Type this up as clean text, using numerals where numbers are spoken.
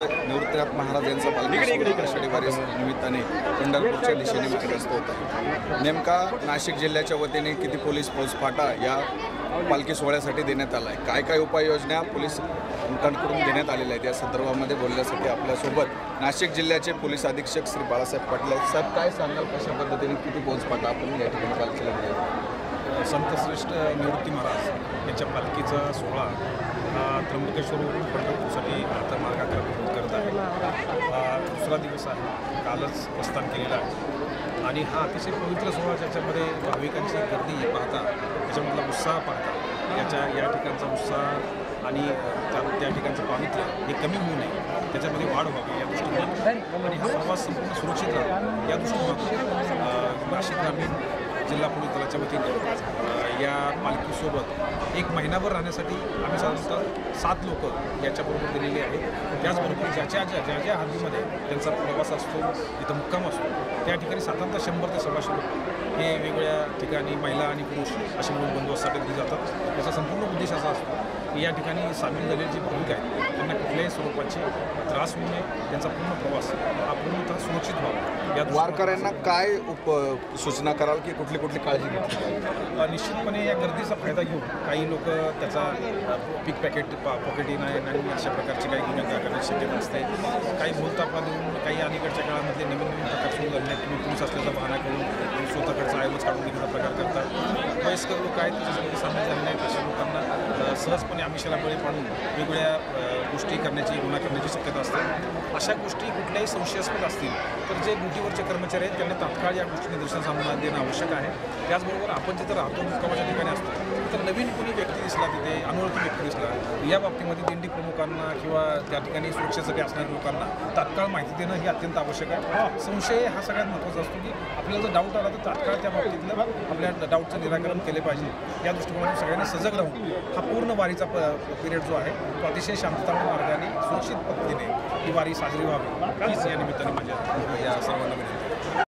निवृत्तीनाथ महाराज यांचा पालखी शनिवारी निमित्ताने पंढरपूरच्या दिशेने विक्रस्त होत आहे। नेमका नाशिक जिल्ह्याच्या वतीने किती पोलीस फौजफाटा या पालखी सोहळ्यासाठी देण्यात आला आहे, काय काय उपाययोजना पोलिसांकडून देण्यात आलेल्या आहेत या संदर्भामध्ये बोलण्यासाठी आपल्यासोबत नाशिक जिल्ह्याचे पोलीस अधीक्षक श्री बाळासाहेब पाटील आहेत। साहेब, काय सांगाल, कशा पद्धतीने किती फौजफाटा आपण या ठिकाणी पालखीला दिला? संतश्रेष्ठ निवृत्ती महाराज यांच्या पालखीचा सोहळा त्र्यंबकेश्वरवरून पंढरपूरसाठी आता मार्गाक्रमण करत आहे। दुसरा दिवस आहे, कालच प्रस्थान केलेलं आहे आणि हा अतिशय पवित्र सोहळा ज्याच्यामध्ये भाविकांची गर्दी पाहता, त्याच्यामधला उत्साह पाहता, या ठिकाणचा उत्साह आणि त्या ठिकाणचं पावित्र्य हे कमी होऊ नये, त्याच्यामध्ये वाढ व्हावी या दृष्टीने आणि हा प्रवास संपूर्ण सुरक्षित राहावा या दृष्टीने नाशिक ग्रामीण जिल्हा पोलीस दलाच्या वतीने या पालखीसोबत एक महिनाभर राहण्यासाठी आम्ही साधारणतः 7 लोक याच्याबरोबर दिलेले आहेत। त्याचबरोबर ज्या हद्दीमध्ये त्यांचा प्रवास असतो, तिथं मुक्काम असतो, त्या ठिकाणी साधारणतः 100 ते 125 लोक हे वेगवेगळ्या ठिकाणी महिला आणि पुरुष असे म्हणून बंदोबस्तासाठी दिले जातात। त्याचा संपूर्ण उद्देश असा असतो की या ठिकाणी सामील झालेले जे भाविक आहेत त्यांना कुठल्याही स्वरूपाचे त्रास होऊ नये, त्यांचा पूर्ण प्रवास हा पूर्णतः सुरक्षित व्हावा या वारकऱ्यांना काय सूचना कराल की कुठली काळजी घेतली? निश्चितपणे या गर्दीचा फायदा घेऊन काही लोक त्याचा पिक पॅकेट पॉकेटिंग आहे आणि अशा प्रकारचे काही गुन्हे करण्याची शक्यता असते। काही भूलतापा देऊन काही अलीकडच्या काळामध्ये नवीन प्रकार सुरू झाले आहेत, तुम्ही पोलीस असल्याचा बहाणा करून स्वतःकडचा आयोज काढून घेण्याचा प्रकार करतात। वयस्कर लोक आहेत त्याच्यासाठी सामील झाले नाहीत, अशा लोकांना सहजपणे आमिषाला बळी पाडून वेगवेगळ्या गोष्टी करण्याची, गुन्हा करण्याची शक्यता असते। अशा गोष्टी कुठल्याही संशयास्पद असतील तर जे ड्युटीवरचे कर्मचारी आहेत त्यांना तात्काळ या गोष्टी निदर्शन सामोरं देणं आवश्यक आहे। त्याचबरोबर आपण जिथं राहतो, मुक्कामाच्या ठिकाणी असतो, तर नवीन कोणी व्यक्ती दिसला, तिथे अनोळखी व्यक्ती दिसला, या बाबतीमध्ये दिंडी प्रमुखांना किंवा त्या ठिकाणी सुरक्षेसाठी असणाऱ्या लोकांना तात्काळ माहिती देणं हे अत्यंत आवश्यक आहे। संशय हा सगळ्यात महत्त्वाचा असतो की आपल्याला जर डाऊट आला तर तात्काळ त्या बाबतीतलं आपल्या डाऊटचं निराकरण केले पाहिजे। या दृष्टिकोनातून सगळ्यांनी सजग राहून हा पूर्ण वारीचा पिरियड जो आहे तो अतिशय शांततामय मार्गाने सुरक्षित पद्धतीने ही वारी साजरी व्हावी हीच या निमित्ताने माझ्या या सर्वांना